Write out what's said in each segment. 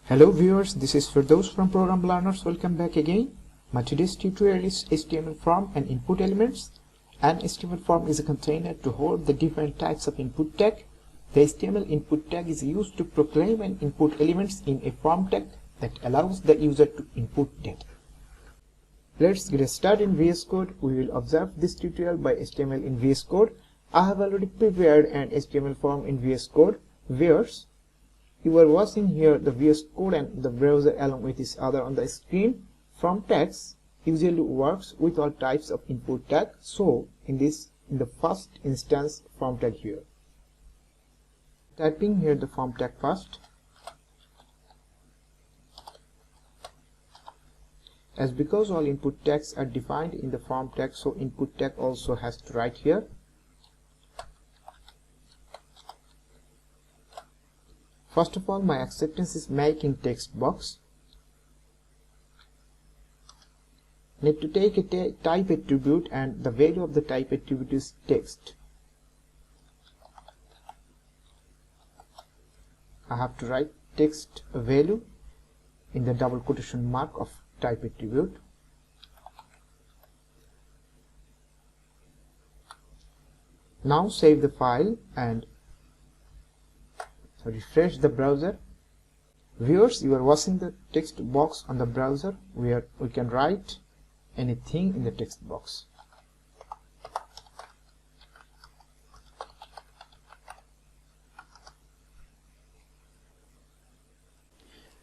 Hello viewers, this is for those from Program Learners. Welcome back again. My today's tutorial is HTML form and input elements. An HTML form is a container to hold the different types of input tag. The HTML input tag is used to proclaim and input elements in a form tag that allows the user to input data. Let's get started in VS Code. We will observe this tutorial by HTML in VS Code. I have already prepared an HTML form in VS Code. Viewers, you are watching here the VS Code and the browser along with each other on the screen. Form tags usually works with all types of input tag. So in the first instance, form tag here. Typing here the form tag first. As because all input tags are defined in the form tag, so input tag also has to write here. First of all, my acceptance is making text box. Need to take a type attribute, and the value of the type attribute is text. I have to write text value in the double quotation mark of type attribute. Now save the file and refresh the browser. Viewers, you are watching the text box on the browser where we can write anything in the text box.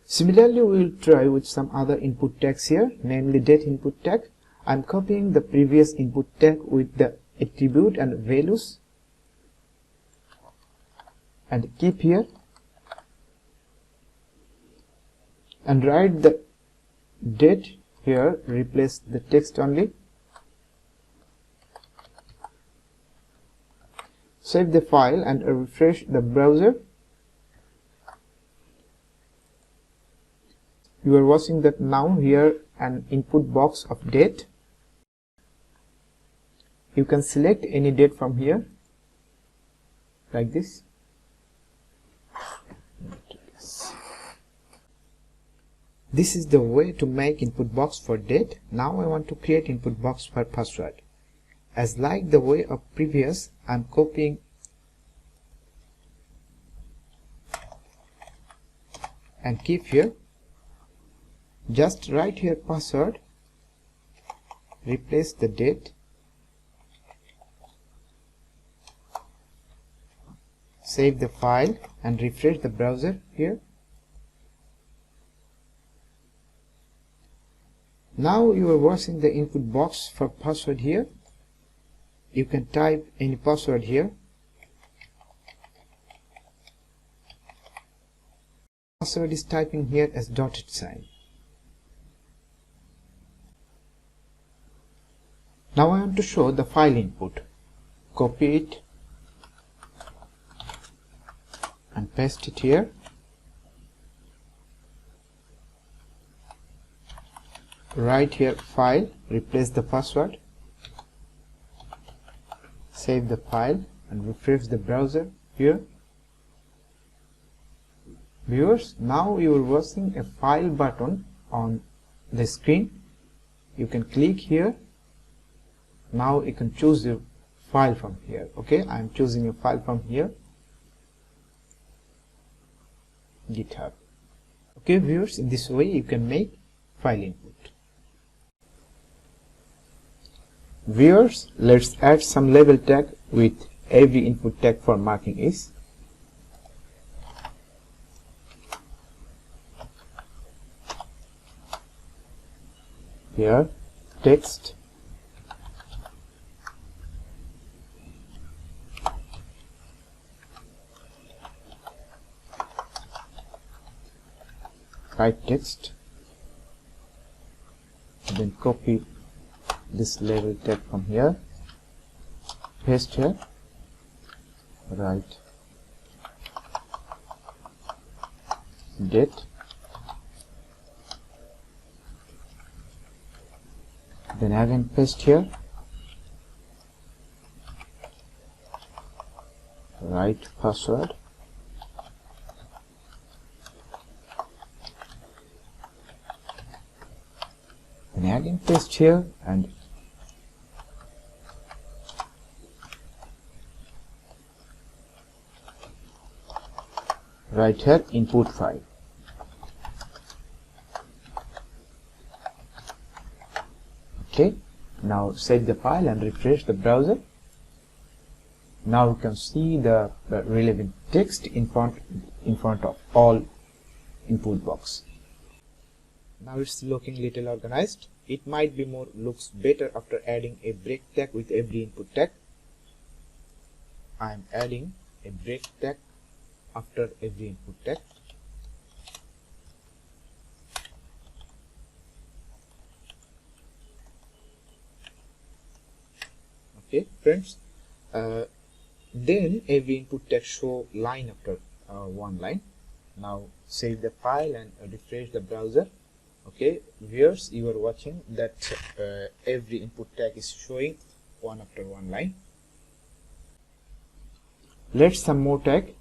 Similarly, we will try with some other input tags here, namely date input tag. I am copying the previous input tag with the attribute and values and keep here and write the date here, replace the text only. Save the file and refresh the browser. You are watching that now here an input box of date. You can select any date from here like this. This is the way to make input box for date. Now I want to create input box for password. As like the way of previous, I am copying and keep here. Just write here password, replace the date, save the file and refresh the browser here. Now you are watching the input box for password here. You can type any password here. Password is typing here as dotted sign. Now I want to show the file input. Copy it and paste it here. Write here file, replace the password, save the file and refresh the browser here. Viewers, now you are watching a file button on the screen. You can click here. Now you can choose your file from here. Okay, I am choosing a file from here, GitHub. Okay viewers, in this way you can make file input. Viewers, let's add some label tag with every input tag for marking is. Here, text, write text, then copy this label tag from here, paste here, write date, then again paste here, write password, again paste here and write here input file. Okay, now save the file and refresh the browser. Now you can see the relevant text in front of all input box. Now it's looking little organized. It might be looks better after adding a break tag with every input tag. I am adding a break tag after every input tag. Okay, friends. Then every input tag show line after one line. Now save the file and refresh the browser. Okay, viewers, you are watching that every input tag is showing one after one line. Let's some more tag.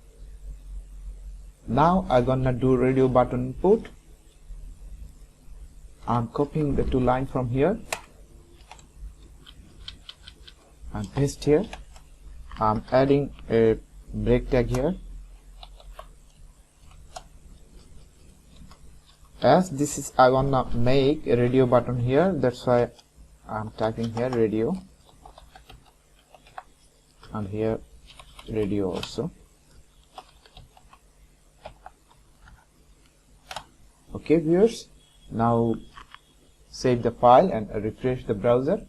Now I'm gonna do radio button input. I'm copying the 2 lines from here and paste here. I'm adding a break tag here. As this is, I wanna make a radio button here, that's why I'm typing here radio, and here radio also. Okay, viewers, now save the file and refresh the browser.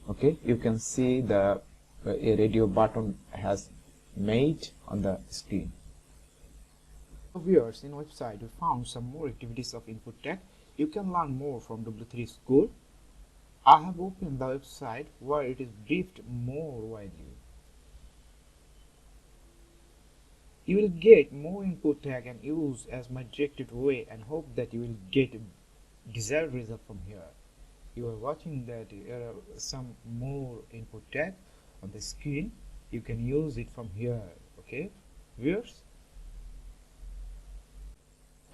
Okay, you can see the a radio button has made on the screen. Viewers, in website we found some more activities of input tag. You can learn more from W3 School. I have opened the website where it is briefed more widely. You will get more input tag and use as my directed way and hope that you will get a desired result from here. You are watching that there are some more input tag on the screen. You can use it from here. Okay, viewers.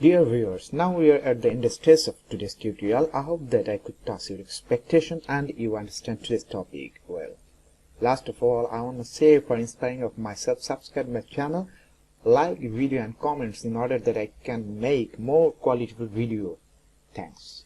Dear viewers, now we are at the end stage of today's tutorial. I hope that I could touch your expectation and you understand today's topic well. Last of all, I want to say for inspiring of myself, subscribe my channel, like video and comments in order that I can make more quality video. Thanks.